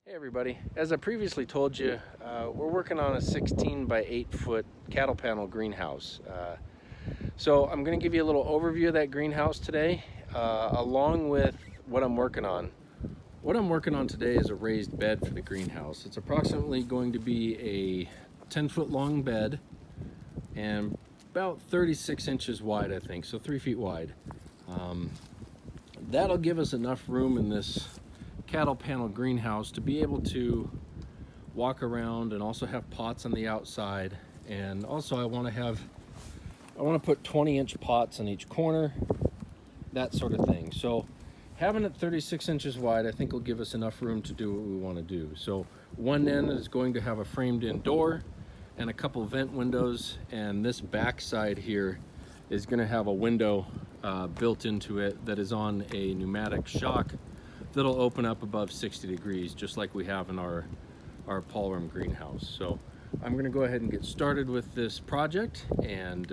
Hey everybody, as I previously told you, we're working on a 16 by 8 foot cattle panel greenhouse. So I'm going to give you a little overview of that greenhouse today, along with what I'm working on. What I'm working on today is a raised bed for the greenhouse. It's approximately going to be a 10-foot long bed and about 36 inches wide, I think, so 3 feet wide. That'll give us enough room in this cattle panel greenhouse to be able to walk around and also have pots on the outside. And also I want to put 20-inch pots in each corner, that sort of thing. So having it 36 inches wide, I think will give us enough room to do what we want to do. So one end is going to have a framed in door and a couple vent windows, and this back side here is going to have a window built into it that is on a pneumatic shock that'll open up above 60 degrees, just like we have in our Paulrum greenhouse. So I'm going to go ahead and get started with this project, and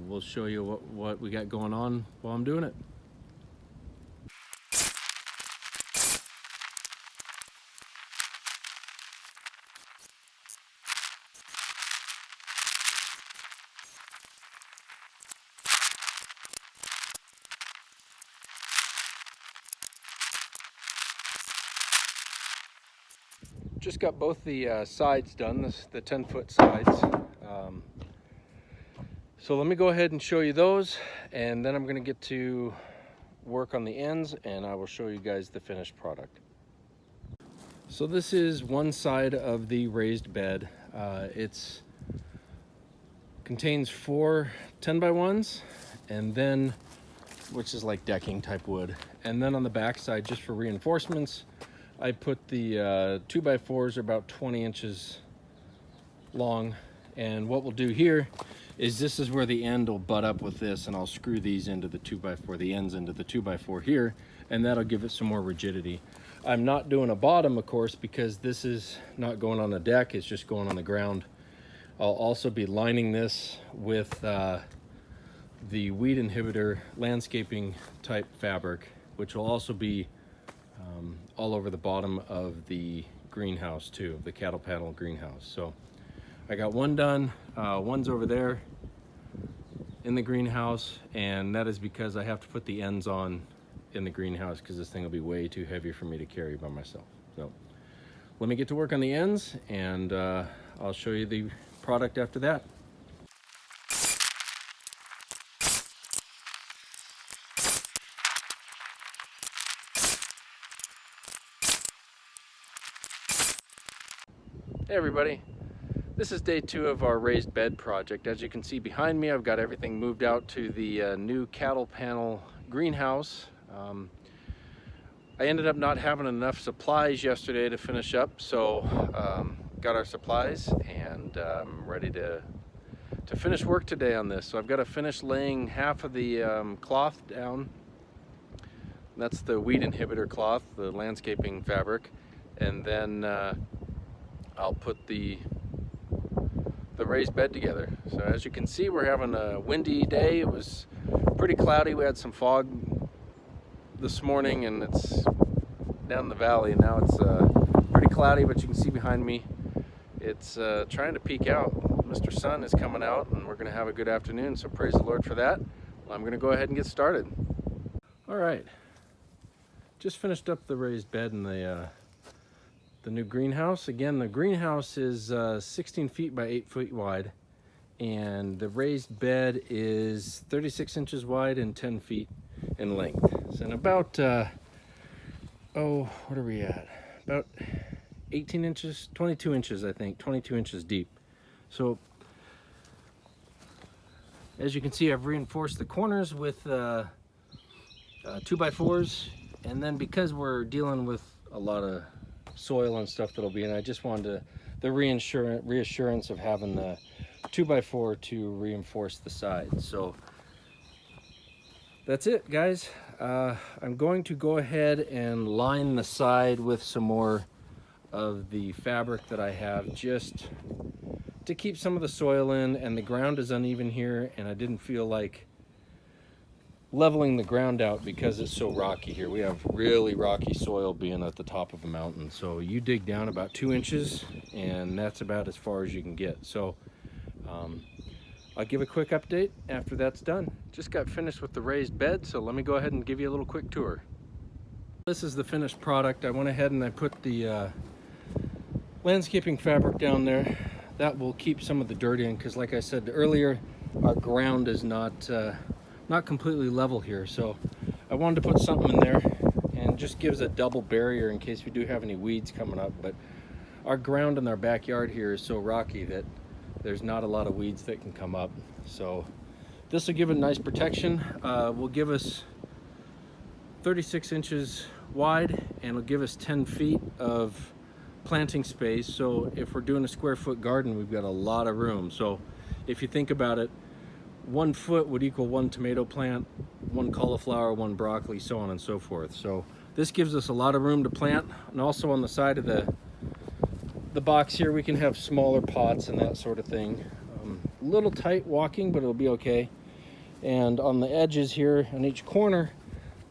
we'll show you what we got going on while I'm doing it. Just got both the sides done, the 10-foot sides. So let me go ahead and show you those, and then I'm going to get to work on the ends, and I will show you guys the finished product. So this is one side of the raised bed. It contains 4 10x1s, and then, which is like decking type wood, and then on the back side, just for reinforcements, I put the 2x4s are about 20 inches long, and what we'll do here is this is where the end will butt up with this, and I'll screw these into the 2x4, the ends into the 2x4 here, and that'll give it some more rigidity. I'm not doing a bottom, of course, because this is not going on a deck, it's just going on the ground. I'll also be lining this with the weed inhibitor landscaping type fabric, which will also be all over the bottom of the greenhouse too, the cattle panel greenhouse. So I got one done, one's over there in the greenhouse, and that is because I have to put the ends on in the greenhouse because this thing will be way too heavy for me to carry by myself. So let me get to work on the ends, and I'll show you the product after that. Hey everybody, this is day 2 of our raised bed project. As you can see behind me, I've got everything moved out to the new cattle panel greenhouse. I ended up not having enough supplies yesterday to finish up, so got our supplies, and I'm ready to finish work today on this. So I've got to finish laying half of the cloth down. That's the weed inhibitor cloth, the landscaping fabric, and then I'll put the raised bed together. So as you can see, we're having a windy day. It was pretty cloudy. We had some fog this morning, and it's down the valley, and now it's pretty cloudy, but you can see behind me it's trying to peek out. Mr. Sun is coming out, and we're going to have a good afternoon, so praise the Lord for that. I'm going to go ahead and get started. All right, just finished up the raised bed in the new greenhouse. Again, the greenhouse is 16 feet by 8 feet wide, and the raised bed is 36 inches wide and 10 feet in length. So in about, what are we at? About 18 inches, 22 inches, I think, 22 inches deep. So as you can see, I've reinforced the corners with 2x4s, and then because we're dealing with a lot of soil and stuff that'll be in, I just wanted the reassurance of having the 2x4 to reinforce the sides. So that's it, guys. I'm going to go ahead and line the side with some more of the fabric that I have, just to keep some of the soil in, and the ground is uneven here, and I didn't feel like leveling the ground out because it's so rocky here. We have really rocky soil being at the top of a mountain. So you dig down about 2 inches and that's about as far as you can get. So I'll give a quick update after that's done. Just got finished with the raised bed, so let me go ahead and give you a little quick tour. This is the finished product. I went ahead and I put the landscaping fabric down there. That will keep some of the dirt in because, like I said earlier, our ground is not completely level here. So I wanted to put something in there and just gives a double barrier in case we do have any weeds coming up. But our ground in our backyard here is so rocky that there's not a lot of weeds that can come up. So this will give it nice protection. Will give us 36 inches wide and will give us 10 feet of planting space. So if we're doing a square foot garden, we've got a lot of room. So if you think about it, 1 foot would equal 1 tomato plant, 1 cauliflower, 1 broccoli, so on and so forth. So this gives us a lot of room to plant. And also on the side of the box here, we can have smaller pots and that sort of thing. A little tight walking, but it'll be okay. And on the edges here on each corner,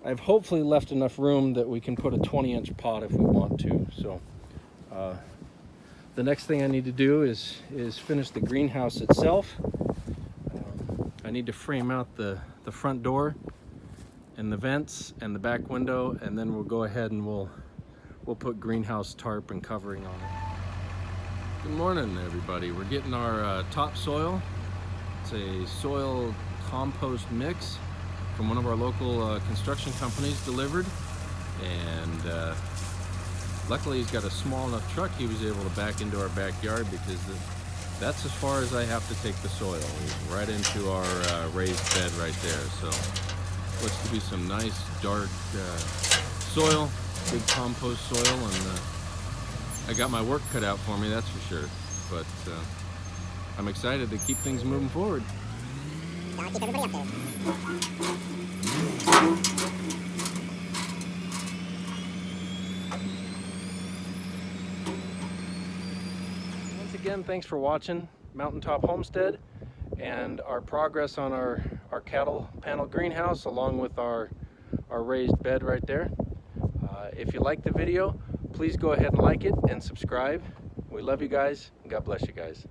I've hopefully left enough room that we can put a 20-inch pot if we want to. So the next thing I need to do is finish the greenhouse itself. I need to frame out the front door and the vents and the back window, and then we'll go ahead and we'll put greenhouse tarp and covering on it. Good morning, everybody. We're getting our topsoil. It's a soil compost mix from one of our local construction companies delivered, and luckily he's got a small enough truck he was able to back into our backyard because that's as far as I have to take the soil, right into our raised bed right there. So looks to be some nice dark soil, good compost soil, and I got my work cut out for me, that's for sure. But I'm excited to keep things moving forward. I'll keep everybody updated. Once again, thanks for watching Mountaintop Homestead and our progress on our cattle panel greenhouse along with our raised bed right there. If you like the video, please go ahead and like it and subscribe. We love you guys, and God bless you guys.